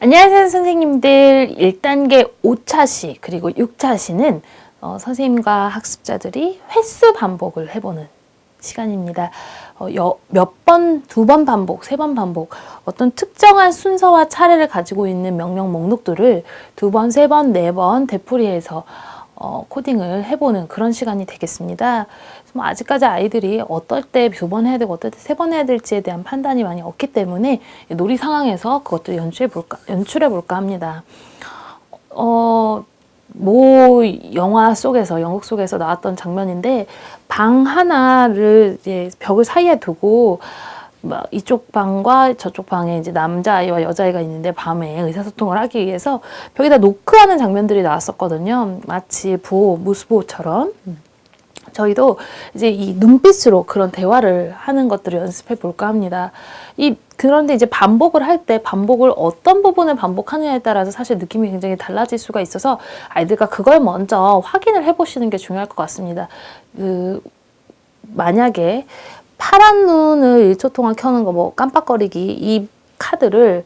안녕하세요 선생님들. 1단계 5차시 그리고 6차시는 선생님과 학습자들이 횟수 반복을 해보는 시간입니다. 몇 번, 2번 반복, 3번 반복, 어떤 특정한 순서와 차례를 가지고 있는 명령 목록들을 2번, 3번, 4번 되풀이해서 코딩을 해보는 그런 시간이 되겠습니다. 아직까지 아이들이 어떨 때 2번 해야 되고 어떨 때 3번 해야 될지에 대한 판단이 많이 없기 때문에 놀이 상황에서 그것도 연출해 볼까 합니다. 영화 속에서, 연극 속에서 나왔던 장면인데, 방 하나를 이제 벽을 사이에 두고, 이쪽 방과 저쪽 방에 이제 남자아이와 여자아이가 있는데 밤에 의사소통을 하기 위해서 벽에다 노크하는 장면들이 나왔었거든요. 마치 무스보처럼. 저희도 이제 이 눈빛으로 그런 대화를 하는 것들을 연습해 볼까 합니다. 그런데 이제 반복을 할 때 반복을 어떤 부분을 반복하느냐에 따라서 사실 느낌이 굉장히 달라질 수가 있어서 아이들과 그걸 먼저 확인을 해 보시는 게 중요할 것 같습니다. 만약에 파란 눈을 1초 동안 켜는 거, 깜빡거리기, 이 카드를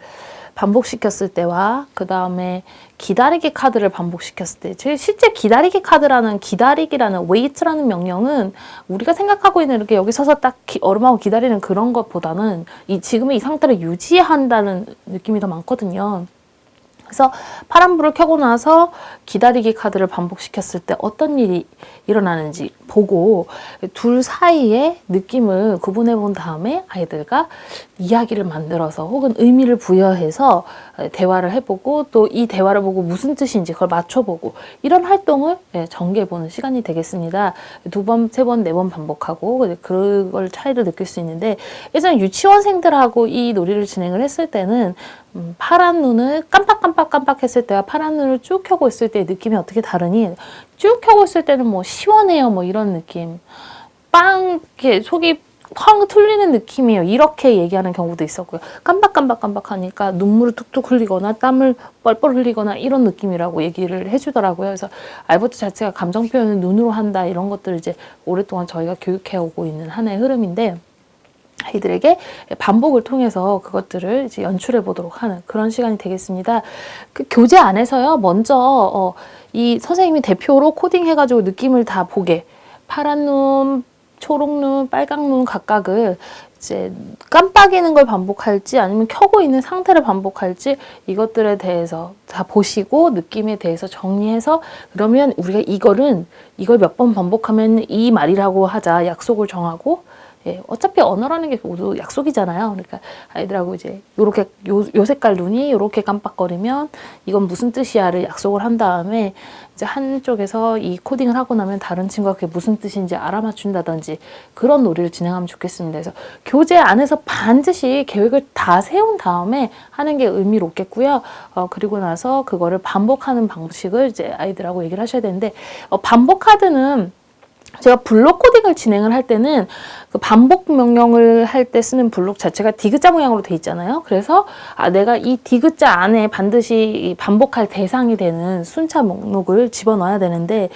반복시켰을 때와 그 다음에 기다리기 카드를 반복시켰을 때, 실제 기다리기 카드라는 기다리기라는 wait라는 명령은 우리가 생각하고 있는 이렇게 여기 서서 딱 얼음하고 기다리는 그런 것보다는 지금의 이 상태를 유지한다는 느낌이 더 많거든요. 그래서 파란불을 켜고 나서 기다리기 카드를 반복시켰을 때 어떤 일이 일어나는지 보고 둘 사이의 느낌을 구분해 본 다음에 아이들과 이야기를 만들어서 혹은 의미를 부여해서 대화를 해보고 또 이 대화를 보고 무슨 뜻인지 그걸 맞춰보고 이런 활동을 전개해 보는 시간이 되겠습니다. 2번, 3번, 4번 반복하고 그걸 차이를 느낄 수 있는데, 예전에 유치원생들하고 이 놀이를 진행을 했을 때는 파란 눈을 깜빡 했을 때와 파란 눈을 쭉 켜고 있을 때의 느낌이 어떻게 다르니, 쭉 켜고 있을 때는 시원해요 이런 느낌, 이렇게 속이 쾅 뚫리는 느낌이에요 이렇게 얘기하는 경우도 있었고요. 깜빡 하니까 눈물을 툭툭 흘리거나 땀을 뻘뻘 흘리거나 이런 느낌이라고 얘기를 해주더라고요. 그래서 알버트 자체가 감정 표현을 눈으로 한다 이런 것들을 이제 오랫동안 저희가 교육해 오고 있는 하나의 흐름인데, 아이들에게 반복을 통해서 그것들을 이제 연출해 보도록 하는 그런 시간이 되겠습니다. 그 교재 안에서요, 먼저 이 선생님이 대표로 코딩해가지고 느낌을 다 보게, 파란 눈, 초록 눈, 빨강 눈 각각을 이제 깜빡이는 걸 반복할지 아니면 켜고 있는 상태를 반복할지 이것들에 대해서 다 보시고 느낌에 대해서 정리해서, 그러면 우리가 이걸 몇 번 반복하면 이 말이라고 하자 약속을 정하고, 어차피 언어라는 게 모두 약속이잖아요. 그러니까 아이들하고 이제 요렇게 요 색깔 눈이 요렇게 깜빡거리면 이건 무슨 뜻이야를 약속을 한 다음에 이제 한쪽에서 이 코딩을 하고 나면 다른 친구가 그게 무슨 뜻인지 알아맞춘다든지 그런 놀이를 진행하면 좋겠습니다. 그래서 교재 안에서 반드시 계획을 다 세운 다음에 하는 게 의미롭겠고요. 그리고 나서 그거를 반복하는 방식을 이제 아이들하고 얘기를 하셔야 되는데, 반복 카드는 제가 블록 코딩을 진행을 할 때는 그 반복 명령을 할 때 쓰는 블록 자체가 디귿자 모양으로 돼 있잖아요. 그래서 내가 이 디귿자 안에 반드시 반복할 대상이 되는 순차 목록을 집어넣어야 되는데,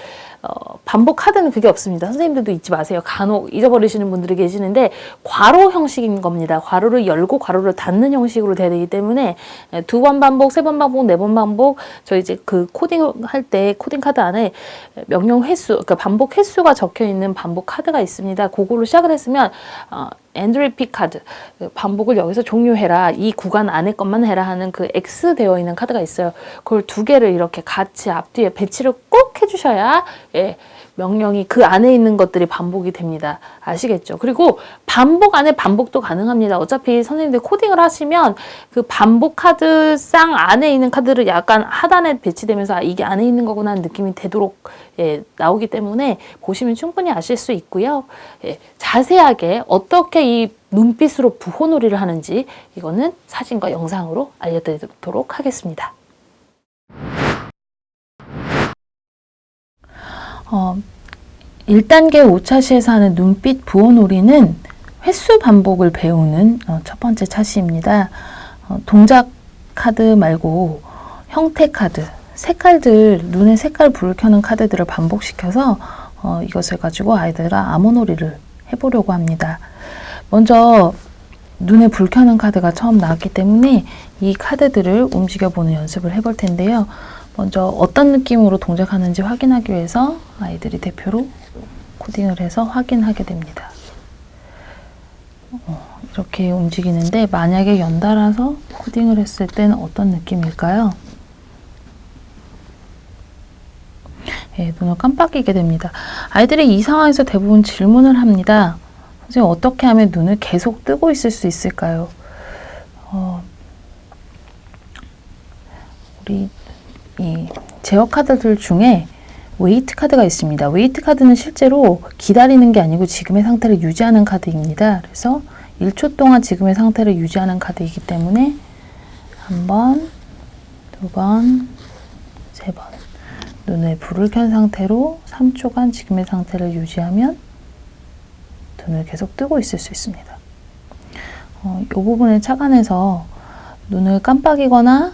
반복 카드는 그게 없습니다. 선생님들도 잊지 마세요. 간혹 잊어버리시는 분들이 계시는데 괄호 형식인 겁니다. 괄호를 열고 괄호를 닫는 형식으로 돼야 되기 때문에 2번 반복, 3번 반복, 4번 반복, 저 이제 그 코딩할 때 코딩 카드 안에 명령 횟수, 그러니까 반복 횟수가 적혀 있는 반복 카드가 있습니다. 그걸로 시작을 했으면 and repeat 카드, 반복을 여기서 종료해라, 이 구간 안에 것만 해라 하는 그 X 되어 있는 카드가 있어요. 그걸 2개를 이렇게 같이 앞뒤에 배치를 꼭 해주셔야 명령이 그 안에 있는 것들이 반복이 됩니다. 아시겠죠? 그리고 반복 안에 반복도 가능합니다. 어차피 선생님들 코딩을 하시면 그 반복 카드 쌍 안에 있는 카드를 약간 하단에 배치되면서 이게 안에 있는 거구나 하는 느낌이 되도록 나오기 때문에 보시면 충분히 아실 수 있고요. 자세하게 어떻게 이 눈빛으로 부호놀이를 하는지 이거는 사진과 영상으로 알려드리도록 하겠습니다. 1단계 5차시에서 하는 눈빛 부호놀이는 횟수 반복을 배우는 첫 번째 차시입니다. 동작 카드 말고 형태 카드, 색깔들, 눈의 색깔 불을 켜는 카드들을 반복시켜서 이것을 가지고 아이들과 암호놀이를 해보려고 합니다. 먼저 눈에 불 켜는 카드가 처음 나왔기 때문에 이 카드들을 움직여보는 연습을 해볼 텐데요. 먼저 어떤 느낌으로 동작하는지 확인하기 위해서 아이들이 대표로 코딩을 해서 확인하게 됩니다. 이렇게 움직이는데 만약에 연달아서 코딩을 했을 때는 어떤 느낌일까요? 예, 눈을 깜빡이게 됩니다. 아이들이 이 상황에서 대부분 질문을 합니다. 선생님, 어떻게 하면 눈을 계속 뜨고 있을 수 있을까요? 우리 이 제어 카드들 중에 웨이트 카드가 있습니다. 웨이트 카드는 실제로 기다리는 게 아니고 지금의 상태를 유지하는 카드입니다. 그래서 1초 동안 지금의 상태를 유지하는 카드이기 때문에 한 번, 두 번, 세 번 눈에 불을 켠 상태로 3초간 지금의 상태를 유지하면 눈을 계속 뜨고 있을 수 있습니다. 이 부분을 착안해서 눈을 깜빡이거나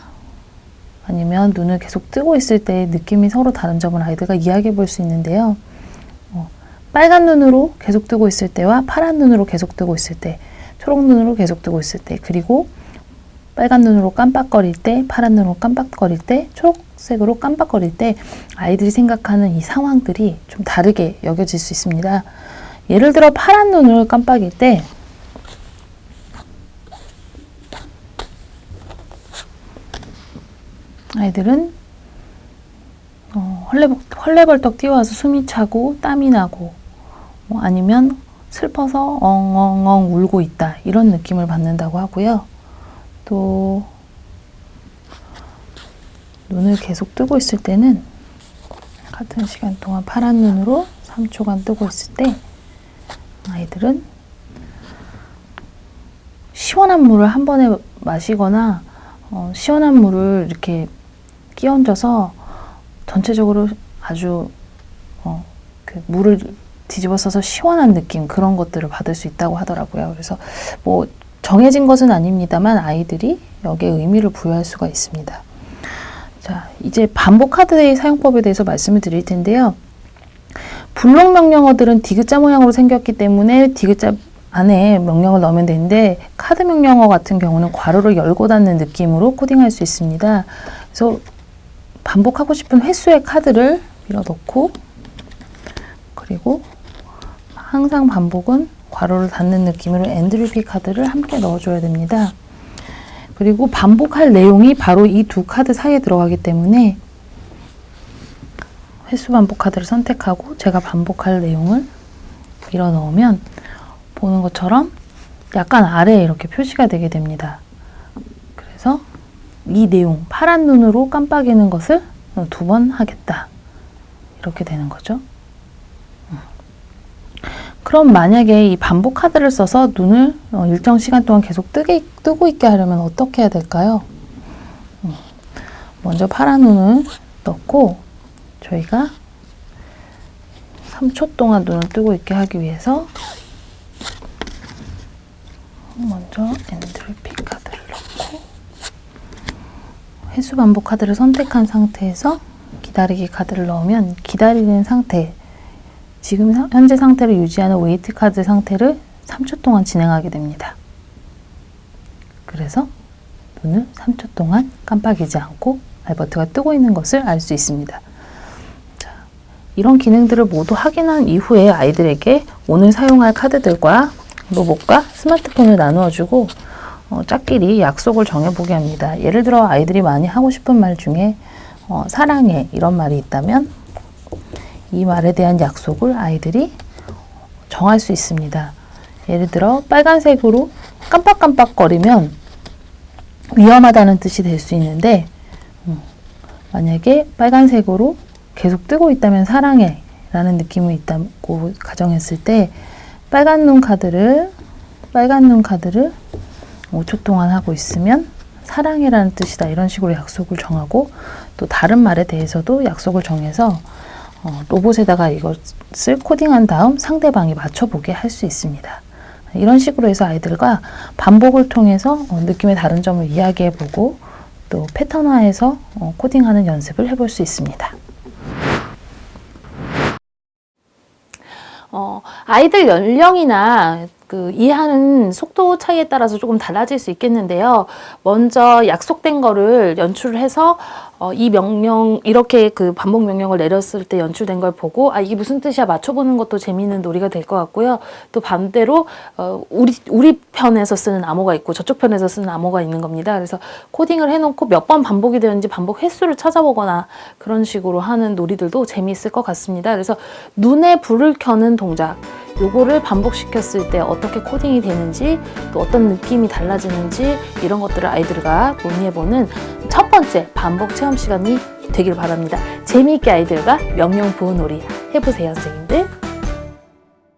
아니면 눈을 계속 뜨고 있을 때 느낌이 서로 다른 점을 아이들과 이야기해 볼 수 있는데요. 빨간 눈으로 계속 뜨고 있을 때와 파란 눈으로 계속 뜨고 있을 때, 초록 눈으로 계속 뜨고 있을 때, 그리고 빨간 눈으로 깜빡거릴 때, 파란 눈으로 깜빡거릴 때, 초록색으로 깜빡거릴 때 아이들이 생각하는 이 상황들이 좀 다르게 여겨질 수 있습니다. 예를 들어 파란 눈을 깜빡일 때 아이들은 헐레벌떡 뛰어와서 숨이 차고 땀이 나고 아니면 슬퍼서 엉엉엉 울고 있다, 이런 느낌을 받는다고 하고요. 또 눈을 계속 뜨고 있을 때는 같은 시간 동안 파란 눈으로 3초간 뜨고 있을 때 아이들은 시원한 물을 한 번에 마시거나 시원한 물을 이렇게 끼얹어서 전체적으로 아주 그 물을 뒤집어 써서 시원한 느낌, 그런 것들을 받을 수 있다고 하더라고요. 그래서 뭐 정해진 것은 아닙니다만 아이들이 여기에 의미를 부여할 수가 있습니다. 자, 이제 반복 카드의 사용법에 대해서 말씀을 드릴 텐데요. 블록 명령어들은 디귿자 모양으로 생겼기 때문에 디귿자 안에 명령을 넣으면 되는데, 카드 명령어 같은 경우는 괄호를 열고 닫는 느낌으로 코딩할 수 있습니다. 그래서 반복하고 싶은 횟수의 카드를 밀어넣고, 그리고 항상 반복은 괄호를 닫는 느낌으로 엔드리피 카드를 함께 넣어줘야 됩니다. 그리고 반복할 내용이 바로 이 두 카드 사이에 들어가기 때문에 횟수 반복 카드를 선택하고 제가 반복할 내용을 밀어 넣으면 보는 것처럼 약간 아래에 이렇게 표시가 되게 됩니다. 그래서 이 내용, 파란 눈으로 깜빡이는 것을 2번 하겠다, 이렇게 되는 거죠. 그럼 만약에 이 반복 카드를 써서 눈을 일정 시간 동안 계속 뜨고 있게 하려면 어떻게 해야 될까요? 먼저 파란 눈을 넣고 저희가 3초 동안 눈을 뜨고 있게 하기 위해서 먼저 엔드리피 카드를 넣고 횟수 반복 카드를 선택한 상태에서 기다리기 카드를 넣으면 기다리는 상태, 지금 현재 상태를 유지하는 웨이트 카드 상태를 3초 동안 진행하게 됩니다. 그래서 눈을 3초 동안 깜빡이지 않고 알버트가 뜨고 있는 것을 알 수 있습니다. 자, 이런 기능들을 모두 확인한 이후에 아이들에게 오늘 사용할 카드들과 로봇과 스마트폰을 나누어주고 짝끼리 약속을 정해보게 합니다. 예를 들어 아이들이 많이 하고 싶은 말 중에 사랑해, 이런 말이 있다면 이 말에 대한 약속을 아이들이 정할 수 있습니다. 예를 들어 빨간색으로 깜빡깜빡거리면 위험하다는 뜻이 될 수 있는데, 만약에 빨간색으로 계속 뜨고 있다면 사랑해 라는 느낌이 있다고 가정했을 때 빨간 눈 카드를 5초 동안 하고 있으면 사랑해 라는 뜻이다, 이런 식으로 약속을 정하고, 또 다른 말에 대해서도 약속을 정해서 로봇에다가 이것을 코딩한 다음 상대방이 맞춰보게 할 수 있습니다. 이런 식으로 해서 아이들과 반복을 통해서 느낌의 다른 점을 이야기해보고 또 패턴화해서 코딩하는 연습을 해볼 수 있습니다. 아이들 연령이나 그 이해하는 속도 차이에 따라서 조금 달라질 수 있겠는데요. 먼저 약속된 거를 연출을 해서 이 명령 이렇게 그 반복 명령을 내렸을 때 연출된 걸 보고 아 이게 무슨 뜻이야 맞춰보는 것도 재미있는 놀이가 될 것 같고요. 또 반대로 우리 편에서 쓰는 암호가 있고 저쪽 편에서 쓰는 암호가 있는 겁니다. 그래서 코딩을 해놓고 몇 번 반복이 되는지 반복 횟수를 찾아보거나 그런 식으로 하는 놀이들도 재미있을 것 같습니다. 그래서 눈에 불을 켜는 동작 요거를 반복시켰을 때 어떻게 코딩이 되는지 또 어떤 느낌이 달라지는지 이런 것들을 아이들과 논의해보는 첫 번째 반복 체험 시간이 되길 바랍니다. 재미있게 아이들과 명령 부호 놀이 해보세요, 선생님들.